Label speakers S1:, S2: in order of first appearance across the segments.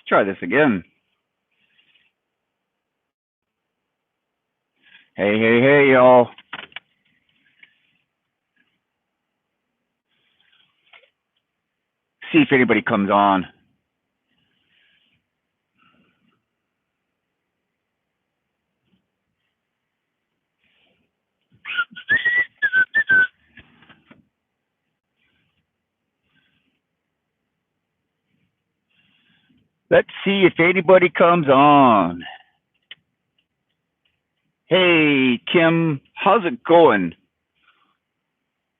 S1: Try this again. Hey, hey, hey, y'all. See if anybody comes on. Let's see if anybody comes on. Hey, Kim, how's it going?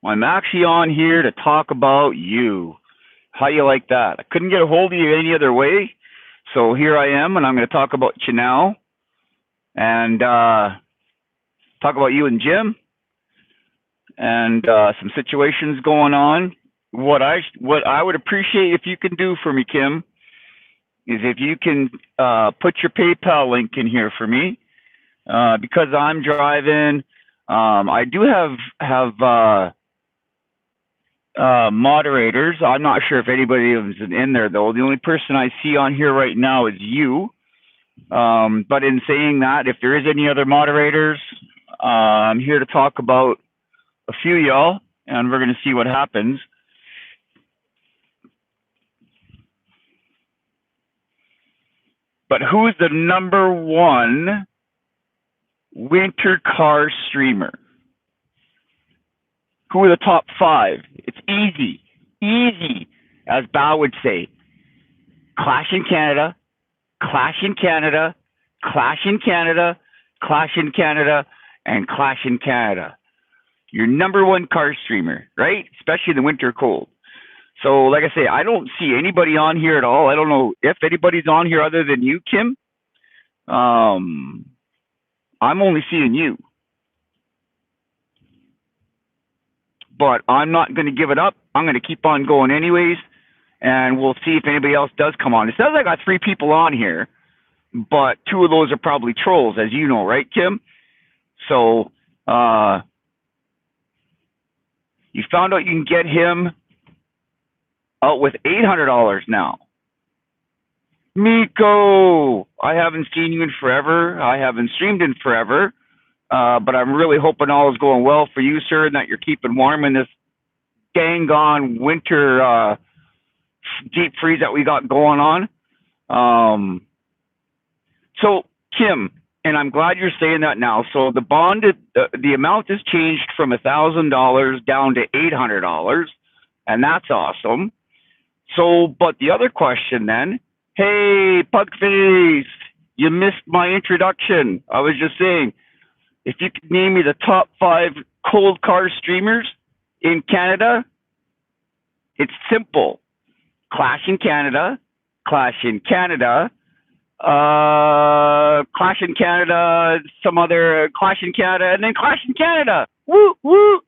S1: I'm actually on here to talk about you. How you like that? I couldn't get a hold of you any other way, so here I am, and I'm going to talk about you now, and talk about you and Jim, and some situations going on. What I would appreciate if you can do for me, Kim, is if you can put your PayPal link in here for me, because I'm driving. I do have moderators. I'm not sure if anybody is in there though. The only person I see on here right now is you. But in saying that, if there is any other moderators, I'm here to talk about a few y'all, and we're going to see what happens. But who's the number one winter car streamer? Who are the top 5? It's easy. Easy, as Bao would say. Clash in Canada, Clash in Canada, Clash in Canada, Clash in Canada, and Clash in Canada. Your number one car streamer, right? Especially in the winter cold. So, like I say, I don't see anybody on here at all. I don't know if anybody's on here other than you, Kim. I'm only seeing you. But I'm not going to give it up. I'm going to keep on going anyways, and we'll see if anybody else does come on. It says I got 3 people on here, but 2 of those are probably trolls, as you know, right, Kim? So, you found out you can get him out with $800 now. Miko, I haven't seen you in forever. I haven't streamed in forever. But I'm really hoping all is going well for you, sir, and that you're keeping warm in this dang on winter deep freeze that we got going on. So, Kim, and I'm glad you're saying that now. So the bond, the amount has changed from $1,000 down to $800, and that's awesome. So, but the other question then, hey, Pugface, you missed my introduction. I was just saying, if you could name me the top 5 cold car streamers in Canada, it's simple. Clash in Canada, Clash in Canada, Clash in Canada, some other Clash in Canada, and then Clash in Canada. Woo, woo.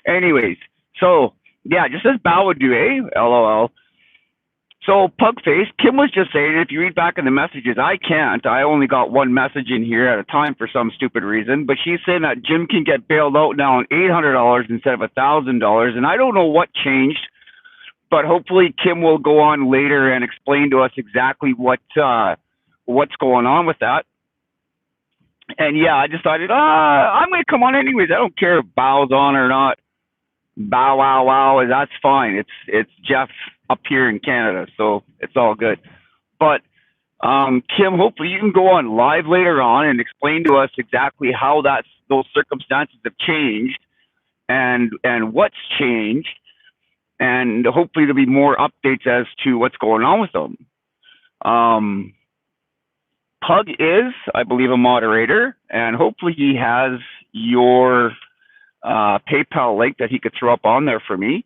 S1: Anyways, so, yeah, just as Bao would do, eh? LOL. So, Pugface, Kim was just saying, if you read back in the messages, I can't. I only got one message in here at a time for some stupid reason. But she's saying that Jim can get bailed out now on $800 instead of $1,000. And I don't know what changed, but hopefully Kim will go on later and explain to us exactly what's going on with that. And yeah, I decided, I'm going to come on anyways. I don't care if Bao's on or not. Bow wow wow, that's fine. It's Jeff up here in Canada, so it's all good. But Kim, hopefully you can go on live later on and explain to us exactly how those circumstances have changed and what's changed, and hopefully there'll be more updates as to what's going on with them. Pug is, I believe, a moderator, and hopefully he has your PayPal link that he could throw up on there for me.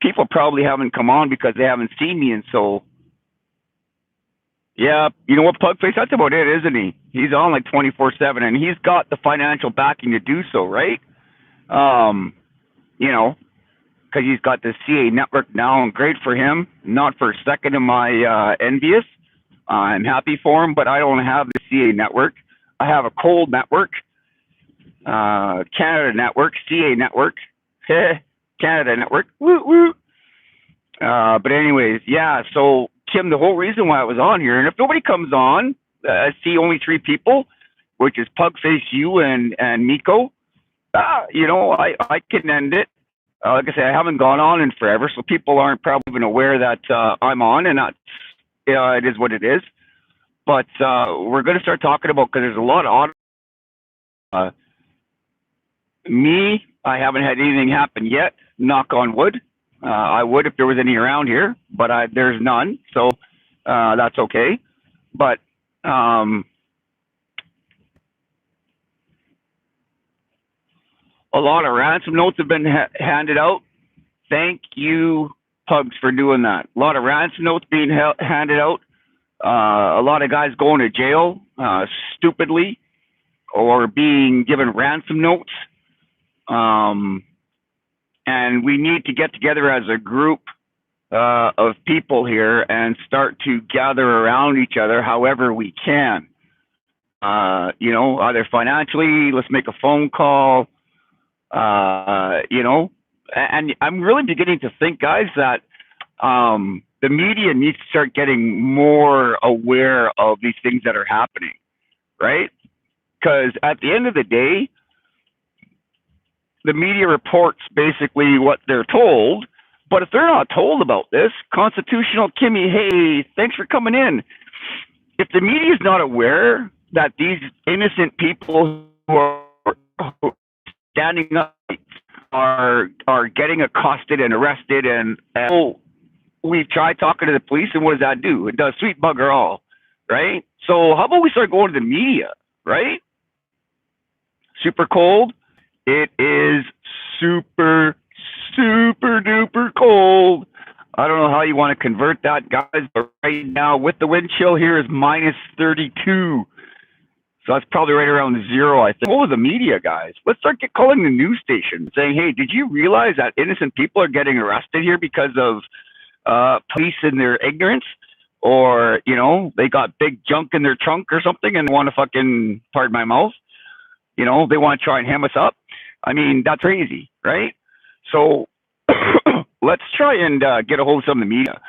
S1: People probably haven't come on because they haven't seen me, and so, yeah, you know what, Pugface, that's about it, isn't he? He's on like 24/7, and he's got the financial backing to do so, right? You know, because he's got the CA network now, and great for him. Not for a second am I envious. I'm happy for him, but I don't have the CA network. I have a cold network. Canada Network, CA Network, Canada Network, woo woo. But anyways, yeah, so Kim, the whole reason why I was on here. And if nobody comes on, I see only 3 people, which is Pugface, you, and Miko. I can end it. Like I said, I haven't gone on in forever, so people aren't probably even aware that I'm on, and that's, it is what it is. But we're going to start talking about, because there's a lot of me, I haven't had anything happen yet, knock on wood. I would if there was any around here, but there's none, so that's okay. But a lot of ransom notes have been handed out. Thank you, Pugs, for doing that. A lot of ransom notes being handed out. A lot of guys going to jail stupidly or being given ransom notes. And we need to get together as a group of people here and start to gather around each other however we can. Either financially, let's make a phone call, and I'm really beginning to think, guys, that the media needs to start getting more aware of these things that are happening, right? Because at the end of the day, the media reports basically what they're told, but if they're not told about this, Constitutional Kimmy, hey, thanks for coming in. If the media is not aware that these innocent people who are standing up are getting accosted and arrested, and we've tried talking to the police, and what does that do? It does sweet bugger all, right? So how about we start going to the media, right? Super cold. It is super, super duper cold. I don't know how you want to convert that, guys, but right now with the wind chill here is minus 32. So that's probably right around 0, I think. What was the media, guys? Let's start calling the news station saying, hey, did you realize that innocent people are getting arrested here because of police and their ignorance? Or, they got big junk in their trunk or something and want to fucking, pardon my mouth, they want to try and hem us up. I mean, that's crazy, right? So let's try and get a hold of some of the media.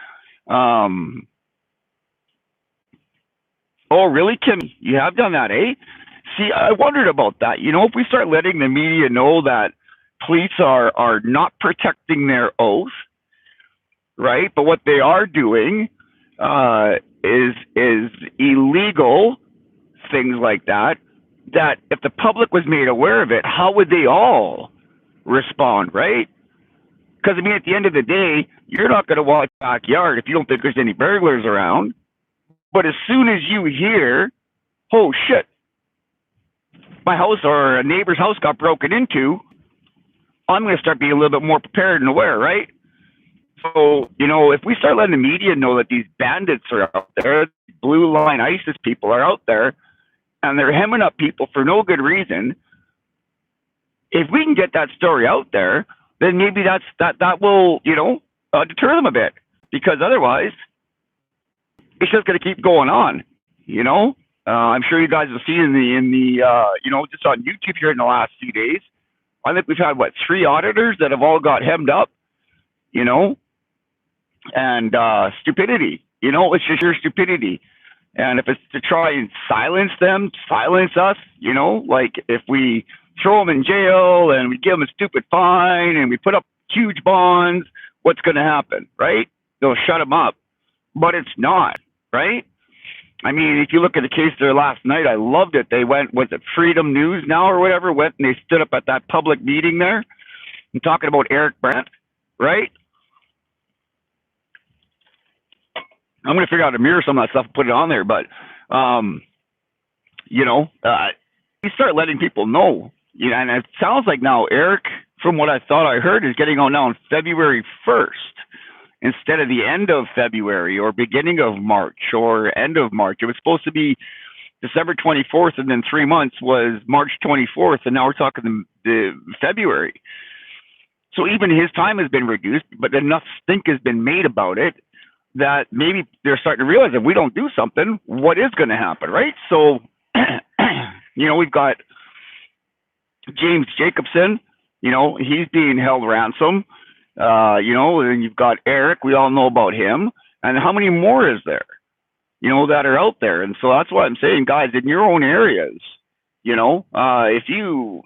S1: Oh, really, Kim? You have done that, eh? See, I wondered about that. If we start letting the media know that police are not protecting their oath, right? But what they are doing is illegal, things like that, that if the public was made aware of it, how would they all respond, right? Because, I mean, at the end of the day, you're not going to walk backyard if you don't think there's any burglars around. But as soon as you hear, oh, shit, my house or a neighbor's house got broken into, I'm going to start being a little bit more prepared and aware, right? So, if we start letting the media know that these bandits are out there, blue line ISIS people are out there, and they're hemming up people for no good reason, if we can get that story out there, then maybe that will, deter them a bit. Because otherwise, it's just going to keep going on, I'm sure you guys have seen in the just on YouTube here in the last few days. I think we've had 3 auditors that have all got hemmed up, and stupidity. It's just your stupidity. And if it's to try and silence them, silence us, like if we throw them in jail and we give them a stupid fine and we put up huge bonds, what's going to happen, right? They'll shut them up. But it's not, right? I mean, if you look at the case there last night, I loved it. They went, was it Freedom News now or whatever, went and they stood up at that public meeting there and talking about Eric Brandt, right? I'm going to figure out how to mirror some of that stuff and put it on there, but, you start letting people know, and it sounds like now Eric, from what I thought I heard, is getting on now on February 1st. Instead of the end of February or beginning of March or end of March. It was supposed to be December 24th, and then 3 months was March 24th, and now we're talking the February. So even his time has been reduced, but enough stink has been made about it that maybe they're starting to realize if we don't do something, what is going to happen, right? So, we've got James Jacobson, he's being held ransom. And you've got Eric, we all know about him. And how many more is there, that are out there? And so that's what I'm saying, guys, in your own areas, if you,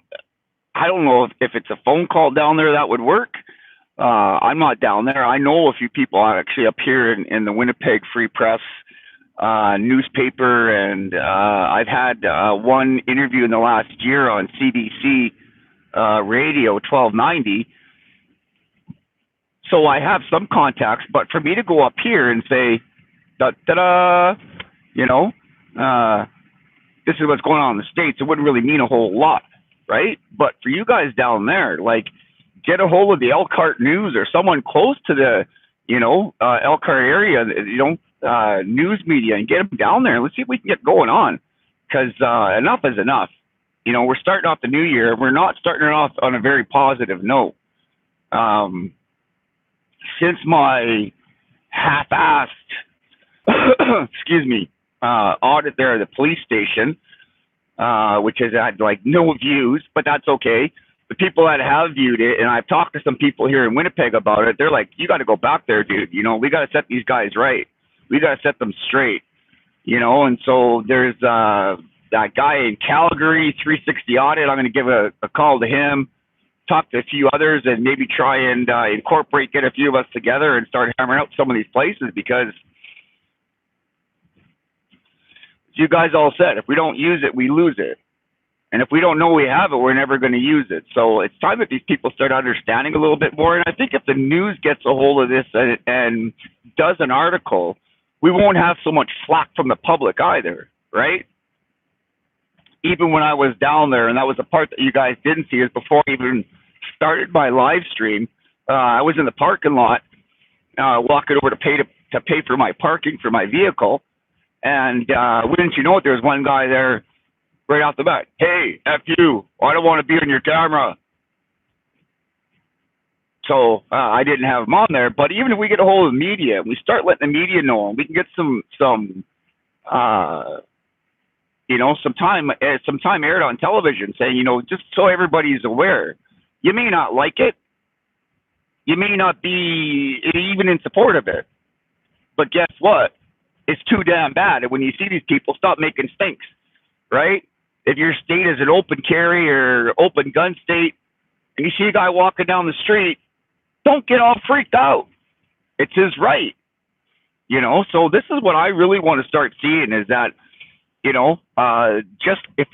S1: I don't know if it's a phone call down there that would work. I'm not down there. I know a few people actually up here in the Winnipeg Free Press newspaper, and I've had one interview in the last year on CBC radio 1290. So I have some contacts, but for me to go up here and say, da da da, this is what's going on in the States, it wouldn't really mean a whole lot, right? But for you guys down there, like, get a hold of the Elkhart News or someone close to the, Elkhart area, news media, and get them down there. Let's see if we can get going on, because enough is enough. We're starting off the new year. We're not starting it off on a very positive note. Since my half-assed, excuse me, audit there at the police station, which has had like no views, but that's okay. The people that have viewed it, and I've talked to some people here in Winnipeg about it, they're like, you got to go back there, dude. We got to set these guys right. We got to set them straight, and so there's that guy in Calgary, 360 Audit. I'm going to give a call to him, talk to a few others, and maybe try and get a few of us together and start hammering out some of these places, because you guys all said, if we don't use it, we lose it. And if we don't know we have it, we're never going to use it. So it's time that these people start understanding a little bit more. And I think if the news gets a hold of this and does an article, we won't have so much flack from the public either, right? Even when I was down there, and that was the part that you guys didn't see, is before I even started my live stream, I was in the parking lot, walking over to pay for my parking for my vehicle. And wouldn't you know it, there was one guy there right off the bat. Hey, F you, I don't want to be on your camera. So I didn't have him on there. But even if we get a hold of the media, we start letting the media know, and we can get some time aired on television, saying, just so everybody's aware. You may not like it. You may not be even in support of it. But guess what? It's too damn bad. And when you see these people, stop making stinks, right? If your state is an open carry or open gun state, and you see a guy walking down the street, don't get all freaked out. It's his right. So this is what I really want to start seeing, is that, just if